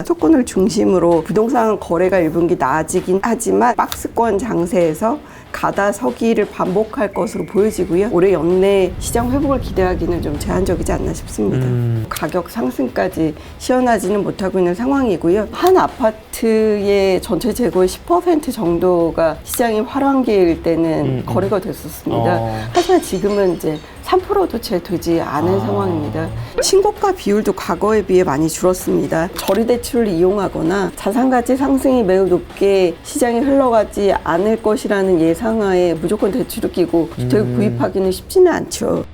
수도권을 중심으로 부동산 거래가 1분기 나아지긴 하지만 박스권 장세에서 가다서기를 반복할 것으로 보여지고요. 올해 연내 시장 회복을 기대하기는 좀 제한적이지 않나 싶습니다. 가격 상승까지 시원하지는 못하고 있는 상황이고요. 한 아파트의 전체 재고의 10% 정도가 시장이 활황기일 때는 거래가 됐었습니다. 하지만 지금은 이제 3%도 채 되지 않은 상황입니다. 신고가 비율도 과거에 비해 많이 줄었습니다. 저리대출을 이용하거나 자산가치 상승이 매우 높게 시장이 흘러가지 않을 것이라는 예상하에 무조건 대출을 끼고 주택을 구입하기는 쉽지는 않죠.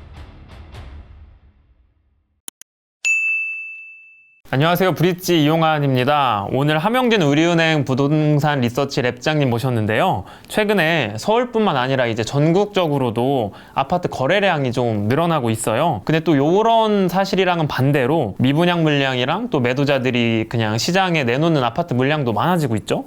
안녕하세요. 브릿지 이용환입니다. 오늘 함영진 우리은행 부동산 리서치 랩장님 모셨는데요. 최근에 서울뿐만 아니라 이제 전국적으로도 아파트 거래량이 좀 늘어나고 있어요. 근데 또 요런 사실이랑은 반대로 미분양 물량이랑 또 매도자들이 그냥 시장에 내놓는 아파트 물량도 많아지고 있죠.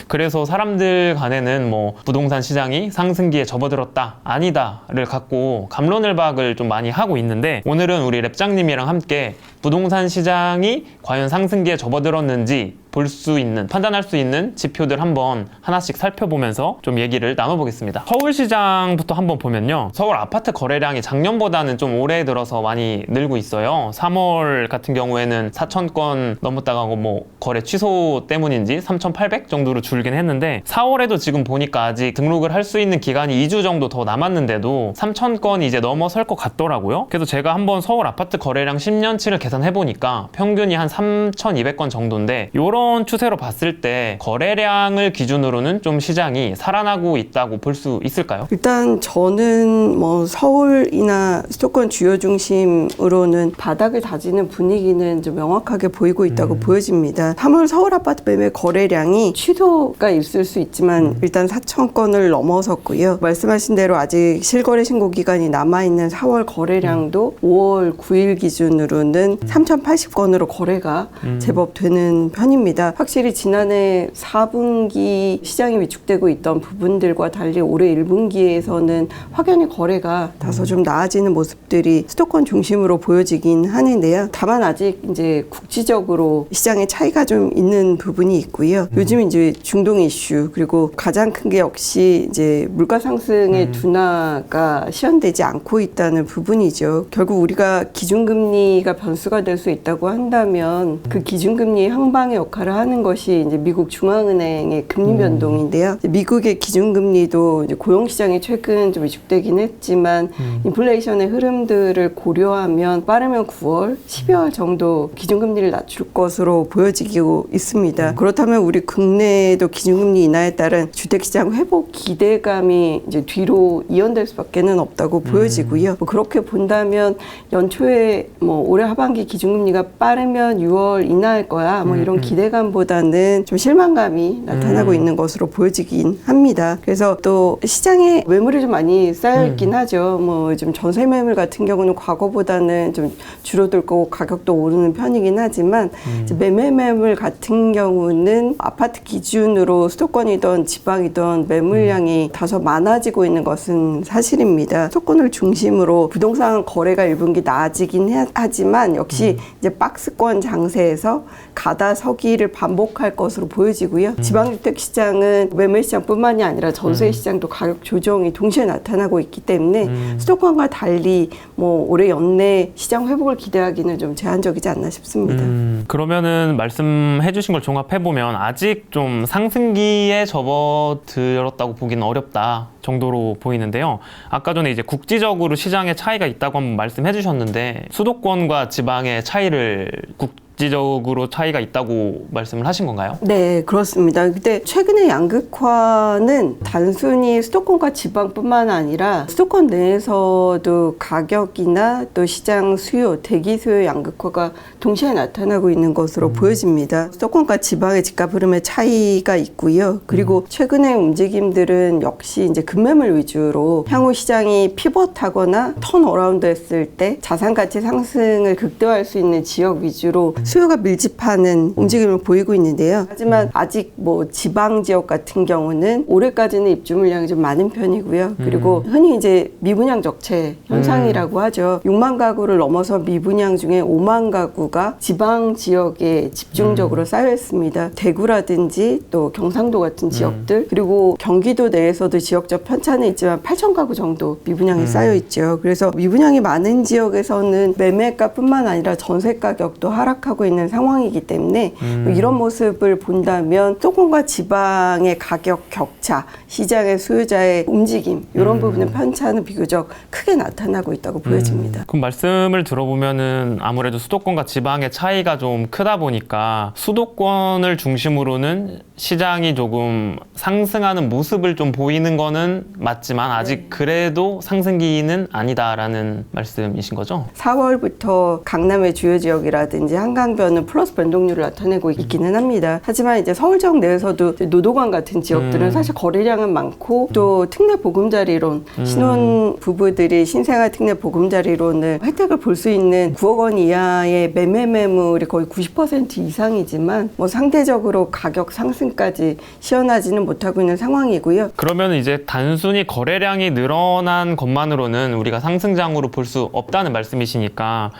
그래서 사람들 간에는 뭐 부동산 시장이 상승기에 접어들었다, 아니다를 갖고 갑론을박을 좀 많이 하고 있는데, 오늘은 우리 랩장님이랑 함께 부동산 시장이 과연 상승기에 접어들었는지 볼 수 있는, 판단할 수 있는 지표들 한번 하나씩 살펴보면서 좀 얘기를 나눠보겠습니다. 서울시장부터 한번 보면요, 서울 아파트 거래량이 작년보다는 좀 올해 들어서 많이 늘고 있어요. 3월 같은 경우에는 4,000건 넘었다가 뭐 거래 취소 때문인지 3,800 정도로 줄긴 했는데, 4월에도 지금 보니까 아직 등록을 할 수 있는 기간이 2주 정도 더 남았는데도 3,000건이 이제 넘어설 것 같더라고요. 그래서 제가 한번 서울 아파트 거래량 10년치를 계산해보니까 평균이 한 3,200건 정도인데, 요런 추세로 봤을 때 거래량을 기준으로는 좀 시장이 살아나고 있다고 볼 수 있을까요? 일단 저는 뭐 서울이나 수도권 주요 중심으로는 바닥을 다지는 분위기는 좀 명확하게 보이고 있다고 보여집니다. 3월 서울 아파트 매매 거래량이 취소가 있을 수 있지만 일단 4,000건을 넘어섰고요. 말씀하신 대로 아직 실거래 신고 기간이 남아있는 4월 거래량도 5월 9일 기준으로는 3,080건으로 거래가 제법 되는 편입니다. 확실히 지난해 4분기 시장이 위축되고 있던 부분들과 달리 올해 1분기에서는 확연히 거래가 다소 좀 나아지는 모습들이 수도권 중심으로 보여지긴 하는데요. 다만 아직 이제 국지적으로 시장의 차이가 좀 있는 부분이 있고요. 요즘 이제 중동 이슈, 그리고 가장 큰 게 역시 이제 물가 상승의 둔화가 실현되지 않고 있다는 부분이죠. 결국 우리가 기준금리가 변수가 될 수 있다고 한다면 그 기준금리의 항방의 역할을 하는 것이 이제 미국 중앙은행의 금리 변동인데요. 미국의 기준금리도 이제 고용시장이 최근 좀 위축되긴 했지만 인플레이션의 흐름들을 고려하면 빠르면 9월, 12월 정도 기준금리를 낮출 것으로 보여지고 있습니다. 그렇다면 우리 국내에도 기준금리 인하에 따른 주택시장 회복 기대감이 이제 뒤로 이연될 수밖에는 없다고 보여지고요. 뭐 그렇게 본다면 연초에 뭐 올해 하반기 기준금리가 빠르면 6월 인하할 거야, 뭐 이런 기대감보다는 좀 실망감이 나타나고 있는 것으로 보여지긴 합니다. 그래서 또 시장에 매물이 좀 많이 쌓여있긴 하죠. 뭐 좀 전세 매물 같은 경우는 과거보다는 좀 줄어들 거고 가격도 오르는 편이긴 하지만 이제 매매 매물 같은 경우는 아파트 기준으로 수도권이든 지방이든 매물량이 다소 많아지고 있는 것은 사실입니다. 수도권을 중심으로 부동산 거래가 1분기 나아지긴 하지만 역시 이제 박스권 장세에서 가다서기를 반복할 것으로 보여지고요. 지방주택 시장은 매매 시장뿐만이 아니라 전세 시장도 가격 조정이 동시에 나타나고 있기 때문에 수도권과 달리 뭐 올해 연내 시장 회복을 기대하기는 좀 제한적이지 않나 싶습니다. 그러면은 말씀해 주신 걸 종합해 보면 아직 좀 상승기에 접어들었다고 보기는 어렵다 정도로 보이는데요. 아까 전에 이제 국지적으로 시장의 차이가 있다고 한번 말씀해 주셨는데, 수도권과 지방의 차이를 국지적으로 차이가 있다고 말씀을 하신 건가요? 네, 그렇습니다. 근데 최근에 양극화는 단순히 수도권과 지방뿐만 아니라 수도권 내에서도 가격이나 또 시장 수요, 대기 수요 양극화가 동시에 나타나고 있는 것으로 보여집니다. 수도권과 지방의 집값 흐름의 차이가 있고요. 그리고 최근의 움직임들은 역시 이제 급매물 위주로 향후 시장이 피벗하거나 턴어라운드 했을 때 자산 가치 상승을 극대화할 수 있는 지역 위주로 수요가 밀집하는 움직임을 보이고 있는데요. 하지만 아직 뭐 지방 지역 같은 경우는 올해까지는 입주 물량이 좀 많은 편이고요. 그리고 흔히 이제 미분양 적체 현상이라고 하죠. 6만 가구를 넘어서 미분양 중에 5만 가구가 지방 지역에 집중적으로 쌓여 있습니다. 대구라든지 또 경상도 같은 지역들, 그리고 경기도 내에서도 지역적 편차는 있지만 8천 가구 정도 미분양이 쌓여 있죠. 그래서 미분양이 많은 지역에서는 매매가뿐만 아니라 전세 가격도 하락하고 있는 상황이기 때문에 이런 모습을 본다면 수도권과 지방의 가격 격차, 시장의 수요자의 움직임, 이런 부분의 편차는 비교적 크게 나타나고 있다고 보여집니다. 그럼 말씀을 들어보면은 아무래도 수도권과 지방의 차이가 좀 크다 보니까 수도권을 중심으로는 시장이 조금 상승하는 모습을 좀 보이는 거는 맞지만 아직 그래도 상승기는 아니다라는 말씀이신 거죠? 4월부터 강남의 주요 지역이라든지 한강변은 플러스 변동률을 나타내고 있기는 합니다. 하지만 이제 서울 지역 내에서도 노도관 같은 지역들은 사실 거래량은 많고 또 특례 보금자리론, 신혼 부부들이 신생아 특례 보금자리론을 혜택을 볼 수 있는 9억 원 이하의 매매 매물이 거의 90% 이상이지만 뭐 상대적으로 가격 상승까지 시원하지는 못하고 있는 상황이고요. 그러면 이제 단순히 거래량이 늘어난 것만으로는 우리가 상승장으로 볼 수 없다는 말씀이시니까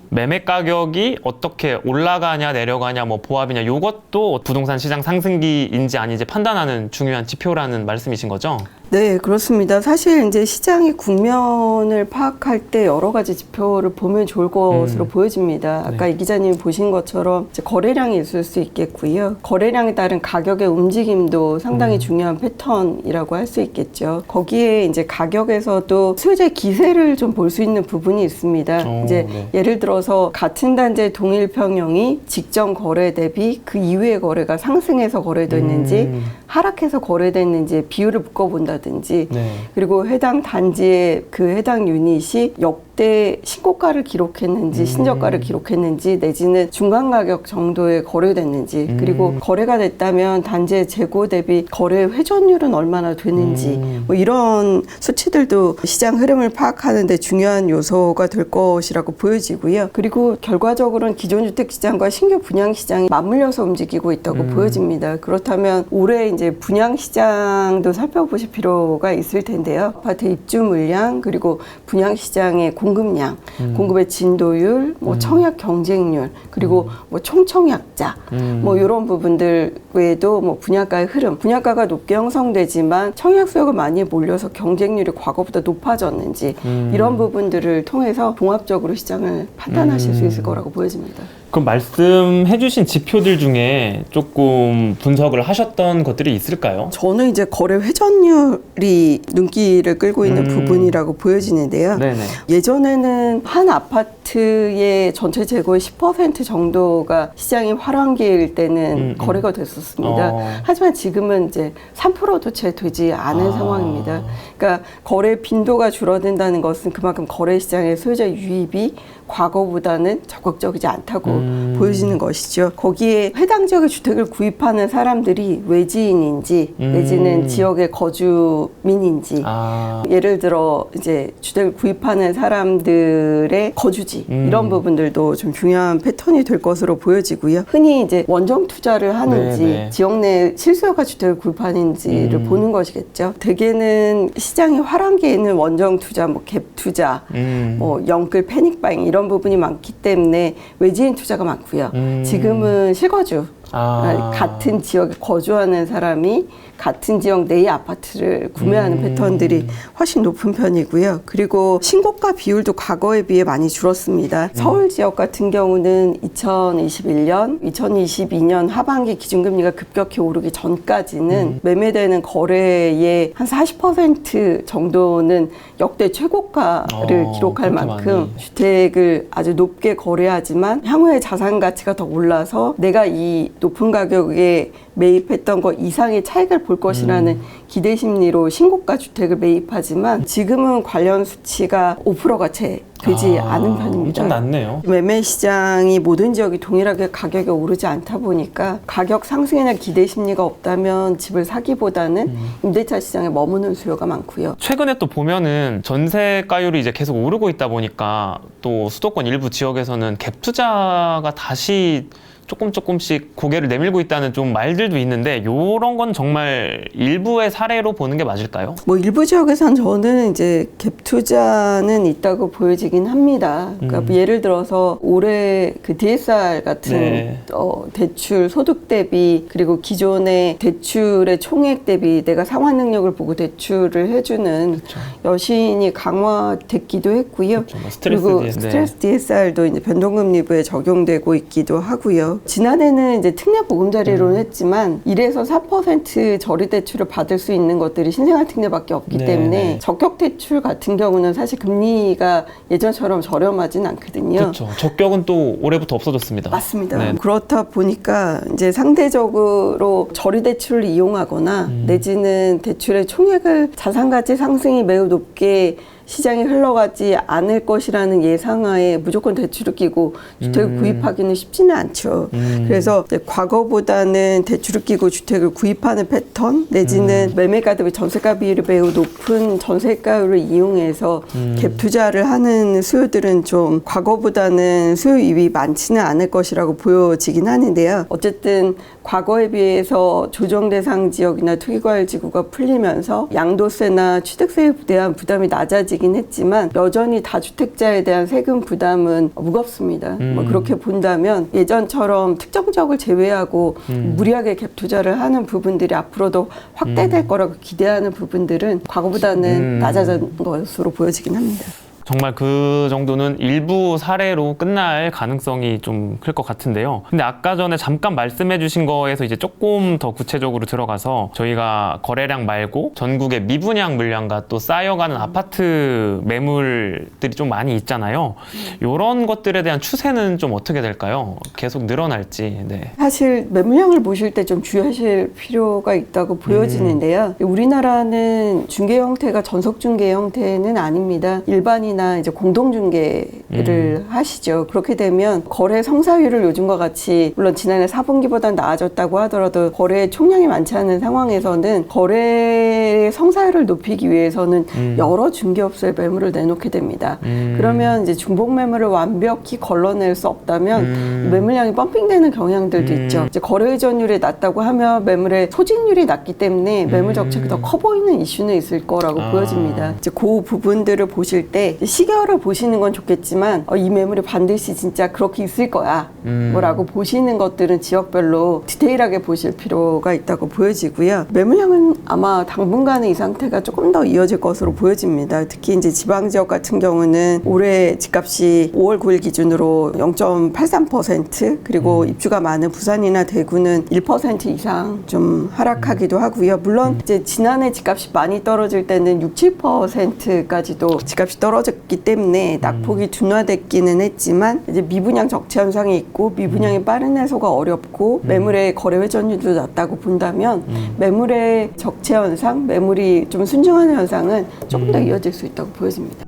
매매 가격이 어떻게 올라가냐 내려가냐 뭐 보합이냐 이것도 부동산 시장 상승기인지 아닌지 판단하는 중요한 지표라는 말씀이신 거죠? 네, 그렇습니다. 사실 이제 시장의 국면을 파악할 때 여러 가지 지표를 보면 좋을 것으로 보여집니다. 아까 이 기자님이 보신 것처럼 이제 거래량이 있을 수 있겠고요. 거래량에 따른 가격의 움직임도 상당히 중요한 패턴이라고 할 수 있겠죠. 거기에 이제 가격에서도 수요자의 기세를 좀 볼 수 있는 부분이 있습니다. 이제 예를 들어서 같은 단지의 동일 평형이 직전 거래 대비 그 이후의 거래가 상승해서 거래됐는지 하락해서 거래됐는지 비율을 묶어본다든지 그리고 해당 단지의 그 해당 유닛이 역대 신고가를 기록했는지 신저가를 기록했는지 내지는 중간 가격 정도에 거래됐는지 그리고 거래가 됐다면 단지의 재고 대비 거래 회전율은 얼마나 되는지 뭐 이런 수치들도 시장 흐름을 파악하는 데 중요한 요소가 될 것이라고 보여지고요. 그리고 결과적으로는 기존 주택 시장과 신규 분양 시장이 맞물려서 움직이고 있다고 보여집니다. 그렇다면 올해 이제 분양 시장도 살펴보실 필요가 있을 텐데요. 아파트 입주 물량 그리고 분양 시장의 공급량, 공급의 진도율, 뭐 청약 경쟁률, 그리고 뭐 총청약자, 뭐 이런 부분들 외에도 뭐 분양가의 흐름, 분양가가 높게 형성되지만 청약 수요가 많이 몰려서 경쟁률이 과거보다 높아졌는지 이런 부분들을 통해서 종합적으로 시장을 판단하실 수 있을 거라고 보여집니다. 그럼 말씀해주신 지표들 중에 조금 분석을 하셨던 것들이 있을까요? 저는 이제 거래 회전율이 눈길을 끌고 있는 부분이라고 보여지는데요. 네네. 예전에는 한 아파트의 전체 재고의 10% 정도가 시장이 활황기일 때는 거래가 됐었습니다. 하지만 지금은 이제 3%도 채 되지 않은 상황입니다. 그러니까 거래 빈도가 줄어든다는 것은 그만큼 거래 시장의 소유자 유입이 과거보다는 적극적이지 않다고 보여지는 것이죠. 거기에 해당 지역의 주택을 구입하는 사람들이 외지인인지 내지는 지역의 거주민인지 예를 들어 이제 주택을 구입하는 사람들의 거주지 이런 부분들도 좀 중요한 패턴이 될 것으로 보여지고요. 흔히 이제 원정 투자를 하는지 지역 내 실수요가 주택을 구입하는지를 보는 것이겠죠. 대개는 시장이 활황기에 있는 원정 투자, 뭐 갭 투자, 뭐 영끌 패닉바잉 이런 부분이 많기 때문에 외지인 투자가 많고요. 지금은 실거주, 같은 지역에 거주하는 사람이 같은 지역 내의 아파트를 구매하는 패턴들이 훨씬 높은 편이고요. 그리고 신고가 비율도 과거에 비해 많이 줄었습니다. 서울 지역 같은 경우는 2021년, 2022년 하반기 기준금리가 급격히 오르기 전까지는 매매되는 거래의 한 40% 정도는 역대 최고가를 기록할 만큼 많이. 주택을 아주 높게 거래하지만 향후에 자산 가치가 더 올라서 내가 이 높은 가격에 매입했던 것 이상의 차익을 볼 것이라는 기대 심리로 신고가 주택을 매입하지만 지금은 관련 수치가 5%가 채 되지 않은 편입니다. 좀 낮네요. 매매 시장이 모든 지역이 동일하게 가격이 오르지 않다 보니까 가격 상승이나 기대 심리가 없다면 집을 사기보다는 임대차 시장에 머무는 수요가 많고요. 최근에 또 보면은 전세가율이 이제 계속 오르고 있다 보니까 또 수도권 일부 지역에서는 갭 투자가 다시 조금씩 고개를 내밀고 있다는 좀 말들도 있는데 이런 건 정말 일부의 사례로 보는 게 맞을까요? 뭐 일부 지역에선 저는 이제 갭 투자는 있다고 보여지긴 합니다. 그러니까 예를 들어서 올해 그 DSR 같은 네. 대출 소득 대비 그리고 기존의 대출의 총액 대비 내가 상환 능력을 보고 대출을 해주는 그렇죠. 여신이 강화됐기도 했고요. 그렇죠. 뭐 스트레스 그리고 DSR. 스트레스 DSR도 이제 변동금리부에 적용되고 있기도 하고요. 지난해는 이제 특례 보금자리로는 했지만 1에서 4% 저리 대출을 받을 수 있는 것들이 신생아 특례밖에 없기 네, 때문에 네. 적격 대출 같은 경우는 사실 금리가 예전처럼 저렴하진 않거든요. 그렇죠. 적격은 또 올해부터 없어졌습니다. 맞습니다. 네. 그렇다 보니까 이제 상대적으로 저리 대출을 이용하거나 내지는 대출의 총액을 자산가치 상승이 매우 높게 시장이 흘러가지 않을 것이라는 예상하에 무조건 대출을 끼고 주택을 구입하기는 쉽지는 않죠. 그래서 이제 과거보다는 대출을 끼고 주택을 구입하는 패턴 내지는 매매가 대비 전세가 비율이 매우 높은 전세가율을 이용해서 갭 투자를 하는 수요들은 좀 과거보다는 수요입이 많지는 않을 것이라고 보여지긴 하는데요. 어쨌든 과거에 비해서 조정 대상 지역이나 투기과열지구가 풀리면서 양도세나 취득세에 대한 부담이 낮아지긴 했지만 여전히 다주택자에 대한 세금 부담은 무겁습니다. 뭐 그렇게 본다면 예전처럼 특정 지역을 제외하고 무리하게 갭 투자를 하는 부분들이 앞으로도 확대될 거라고 기대하는 부분들은 과거보다는 낮아진 것으로 보여지긴 합니다. 정말 그 정도는 일부 사례로 끝날 가능성이 좀 클 것 같은데요. 근데 아까 전에 잠깐 말씀해 주신 거에서 이제 조금 더 구체적으로 들어가서 저희가 거래량 말고 전국의 미분양 물량과 또 쌓여가는 아파트 매물들이 좀 많이 있잖아요. 이런 것들에 대한 추세는 좀 어떻게 될까요? 계속 늘어날지. 네. 사실 매물량을 보실 때 좀 주의하실 필요가 있다고 보여지는데요. 우리나라는 중개 형태가 전속 중개 형태는 아닙니다. 일반이나 이제 공동 중개를 하시죠. 그렇게 되면 거래 성사율을 요즘과 같이 물론 지난해 4분기보다는 나아졌다고 하더라도 거래 총량이 많지 않은 상황에서는 거래 성사율을 높이기 위해서는 여러 중개업소에 매물을 내놓게 됩니다. 그러면 이제 중복 매물을 완벽히 걸러낼 수 없다면 매물량이 펌핑되는 경향들도 있죠. 이제 거래 회전율이 낮다고 하면 매물의 소진율이 낮기 때문에 매물 적책이 더 커 보이는 이슈는 있을 거라고 보여집니다. 이제 그 부분들을 보실 때 시결을 보시는 건 좋겠지만 이 매물이 반드시 진짜 그렇게 있을 거야 뭐라고 보시는 것들은 지역별로 디테일하게 보실 필요가 있다고 보여지고요. 매물량은 아마 당분간은 이 상태가 조금 더 이어질 것으로 보여집니다. 특히 이제 지방 지역 같은 경우는 올해 집값이 5월 9일 기준으로 0.83% 그리고 입주가 많은 부산이나 대구는 1% 이상 좀 하락하기도 하고요. 물론 이제 지난해 집값이 많이 떨어질 때는 6, 7%까지도 집값이 떨어졌기 때문에 낙폭이 둔화됐기는 했지만 이제 미분양 적체 현상이 있고 미분양이 빠른 해소가 어렵고 매물의 거래 회전율도 낮다고 본다면 매물의 적체 현상, 매물이 좀 순증하는 현상은 조금 더 이어질 수 있다고 보여집니다.